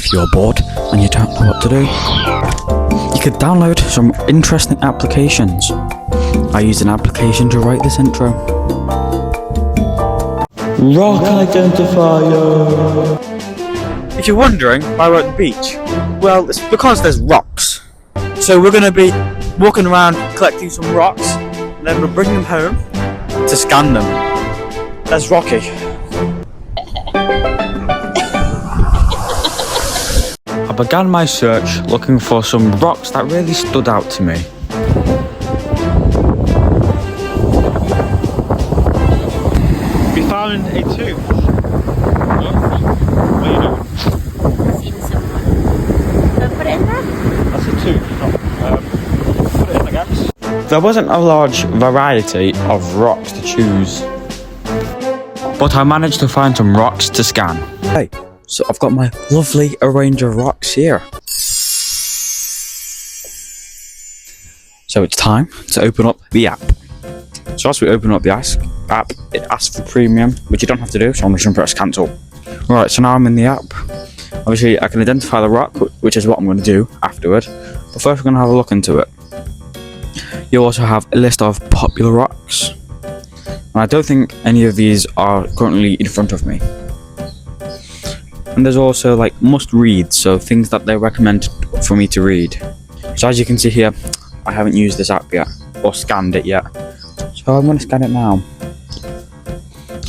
if you're bored and you don't know what to do, you could download some interesting applications. I used an application to write this intro. Rock identifier. If you're wondering why we're at the beach, well, it's because there's rocks. So we're going to be walking around collecting some rocks, and then we'll bring them home to scan them. That's Rocky. I began my search looking for some rocks that really stood out to me. We found a tooth. What are you doing? Put it in there? That's a tooth. Put it in, I guess. There wasn't a large variety of rocks to choose, but I managed to find some rocks to scan. Hey, so I've got my lovely arrange of rocks here. So it's time to open up the app. So as we open up the app, it asks for premium, which you don't have to do, so I'm just going to press cancel. Right, so now I'm in the app. Obviously I can identify the rock, which is what I'm going to do afterward, but first we're going to have a look into it. You also have a list of popular rocks, and I don't think any of these are currently in front of me. And there's also like must read, so things that they recommend for me to read. So as you can see here, I haven't used this app yet, or scanned it yet, so I'm going to scan it now.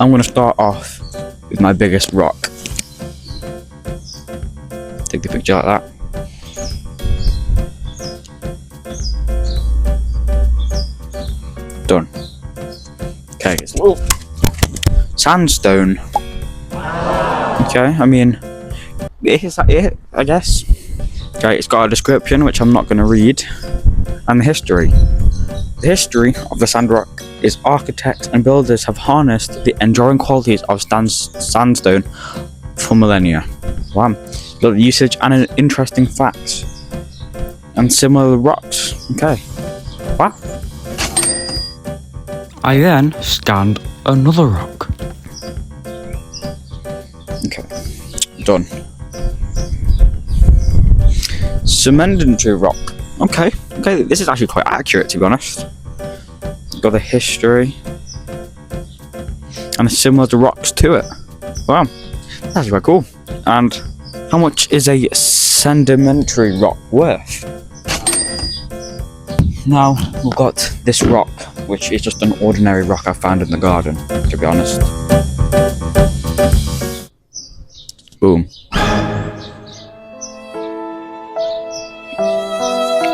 I'm going to start off with my biggest rock. Take the picture like that. Done. Okay, it's a little sandstone. Okay, I mean, is that it, I guess? Okay, it's got a description, which I'm not going to read, and the history. The history of the sand rock is architects and builders have harnessed the enduring qualities of sandstone for millennia. Wow. The usage and interesting facts and similar rocks. Okay. Wow. I then scanned another rock. Okay. Done. Cementary rock. Okay, this is actually quite accurate, to be honest. Got the history and similar to rocks to it. Wow, that's very cool. And how much is a sedimentary rock worth? Now we've got this rock, which is just an ordinary rock I found in the garden, to be honest. Boom.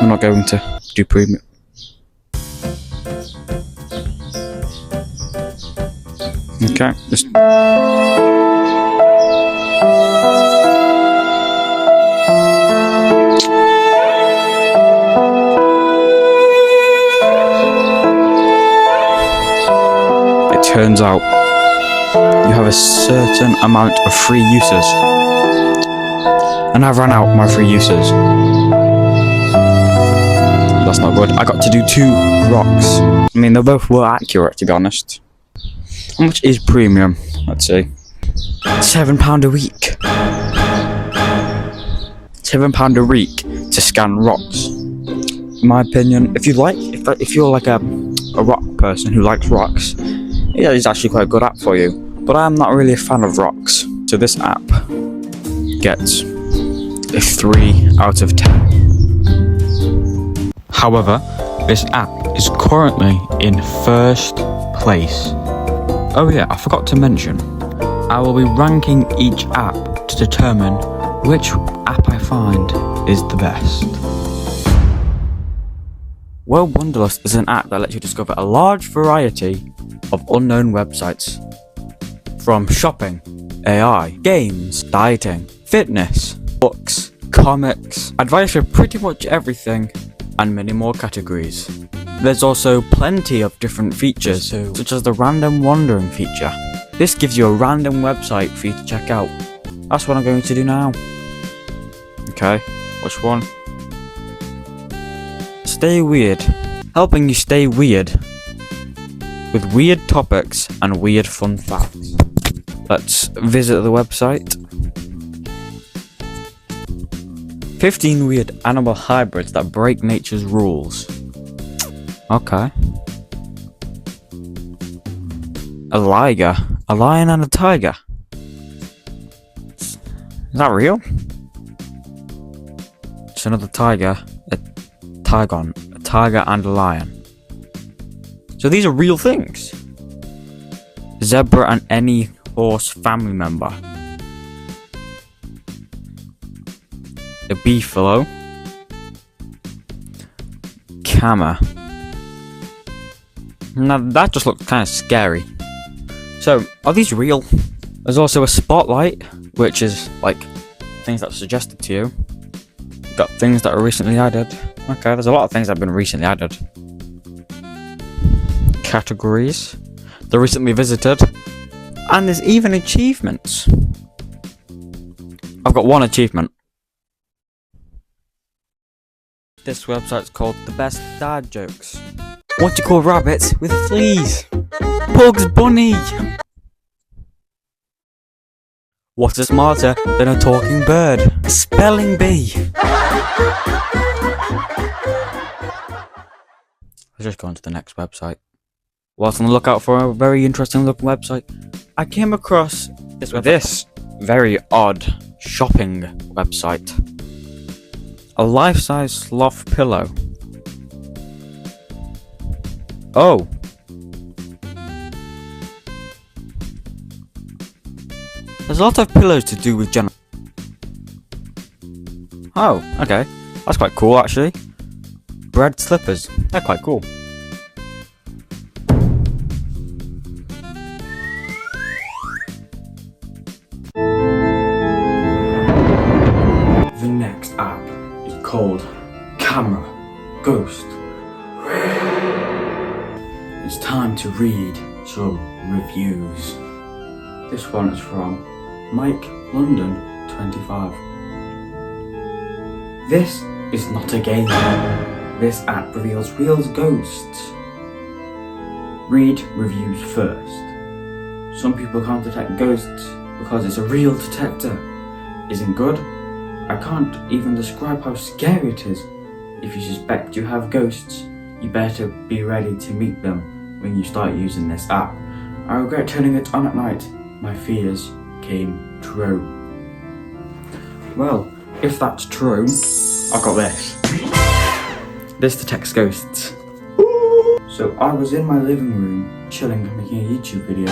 I'm not going to do premium. Okay, just it turns out you have a certain amount of free uses, and I've run out my free uses. That's not good. I got to do 2 rocks. I mean, they both were accurate, to be honest. How much is premium? Let's see. £7 a week. £7 a week to scan rocks. In my opinion, if you're like a rock person who likes rocks, yeah, it's actually quite a good app for you. But I'm not really a fan of rocks, so this app gets a 3 out of 10. However, this app is currently in first place. Oh yeah, I forgot to mention, I will be ranking each app to determine which app I find is the best. World Wanderlust is an app that lets you discover a large variety of unknown websites. From shopping, AI, games, dieting, fitness, books, comics, advice for pretty much everything, and many more categories. There's also plenty of different features, such as the random wandering feature. This gives you a random website for you to check out. That's what I'm going to do now. Okay, which one? Stay weird. Helping you stay weird with weird topics and weird fun facts. Let's visit the website. 15 weird animal hybrids that break nature's rules. Okay. A liger. A lion and a tiger. Is that real? It's another tiger. A tiger and a lion. So these are real things. Zebra and any horse family member. A beefalo. Camel. Now that just looks kind of scary. So, are these real? There's also a spotlight, which is like things that are suggested to you. Got things that are recently added. Okay, there's a lot of things that have been recently added. Categories. They're recently visited. And there's even achievements. I've got one achievement. This website's called The Best Dad Jokes. What do you call rabbits with fleas? Bugs Bunny! What is smarter than a talking bird? A spelling bee! Let's just go on to the next website. Whilst on the lookout for a very interesting looking website, I came across this very odd shopping website. A life-size sloth pillow. Oh. There's a lot of pillows to do with general. Oh, okay. That's quite cool actually. Bread slippers. They're quite cool. The next app is called Camera Ghost. It's time to read some reviews. This one is from Mike London 25. This is not a game. This app reveals real ghosts. Read reviews first. Some people can't detect ghosts because it's a real detector. Isn't good. I can't even describe how scary it is. If you suspect you have ghosts, you better be ready to meet them when you start using this app. I regret turning it on at night. My fears came true. Well, if that's true, I've got this. This detects ghosts. So I was in my living room, chilling, making a YouTube video.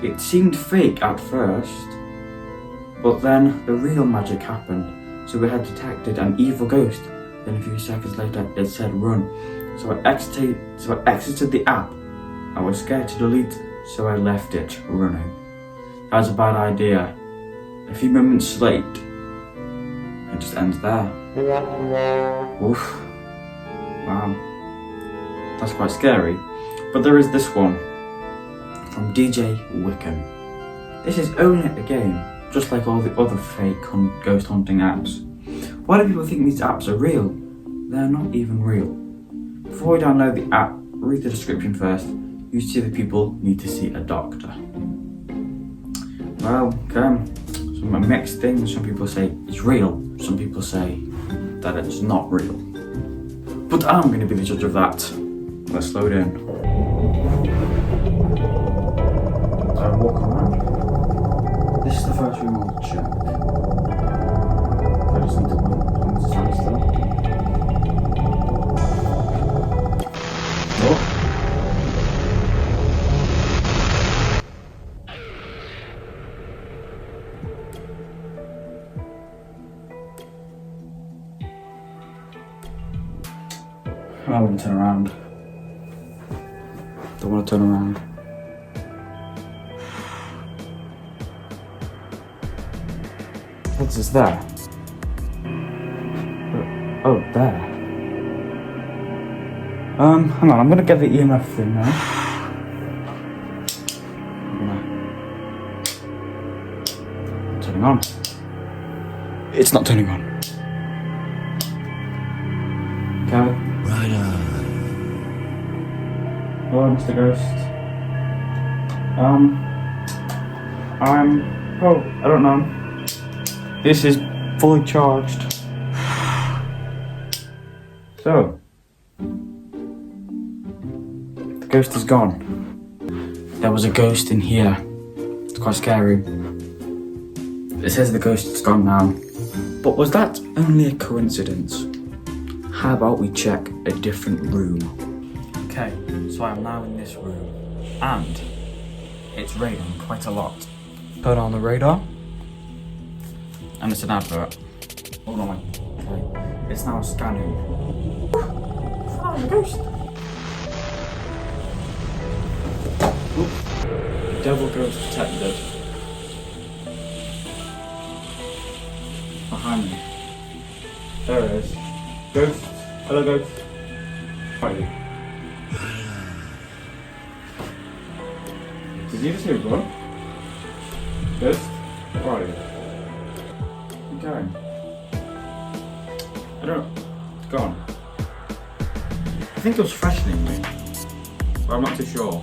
It seemed fake at first, but then the real magic happened. So we had detected an evil ghost. Then a few seconds later, it said run. So I exited the app. I was scared to delete, so I left it running. That was a bad idea. A few moments late, it just ends there. Oof. Wow. That's quite scary. But there is this one from DJ Wiccan. This is only a game, just like all the other fake ghost hunting apps. Why do people think these apps are real? They're not even real. Before you download the app, read the description first. You see the people need to see a doctor. Well, okay. Some mixed things. Some people say it's real. Some people say that it's not real. But I'm going to be the judge of that. Let's slow down. So I walk around. This is the first room I'll check. I just need to wait. I need to stand still. Oh. I wouldn't turn around. Don't want to turn around. What's this there? Oh, there. Hang on, I'm gonna get the EMF thing now. Turning on. It's not turning on. Okay. Right on. Hello, Mr. Ghost. I don't know. This is Fully charged. So, the ghost is gone. There was a ghost in here. It's quite scary. It says the ghost is gone now. But was that only a coincidence? How about we check a different room? Okay, so I'm now in this room. And it's raining quite a lot. Turn on the radar. And it's an advert. Hold on. Okay. It's now scanning. Oh, the ghost. Oops. Devil ghost detected. Behind me. There it is. Ghost. Hello, ghost. How are you? Did you just hear a run? Ghost? Where are you? Where are you going? I don't know. It's gone. I think it was threatening me, but I'm not too sure.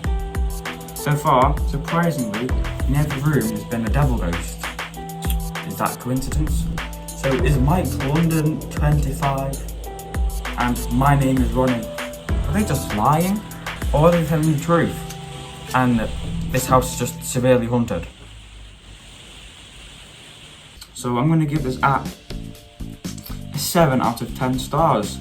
So far, surprisingly, in every room there's been a devil ghost. Is that a coincidence? So is Mike London 25 and my name is Ronnie? Are they just lying? Or are they telling me the truth? And this house is just severely haunted. So I'm going to give this app a 7 out of 10 stars.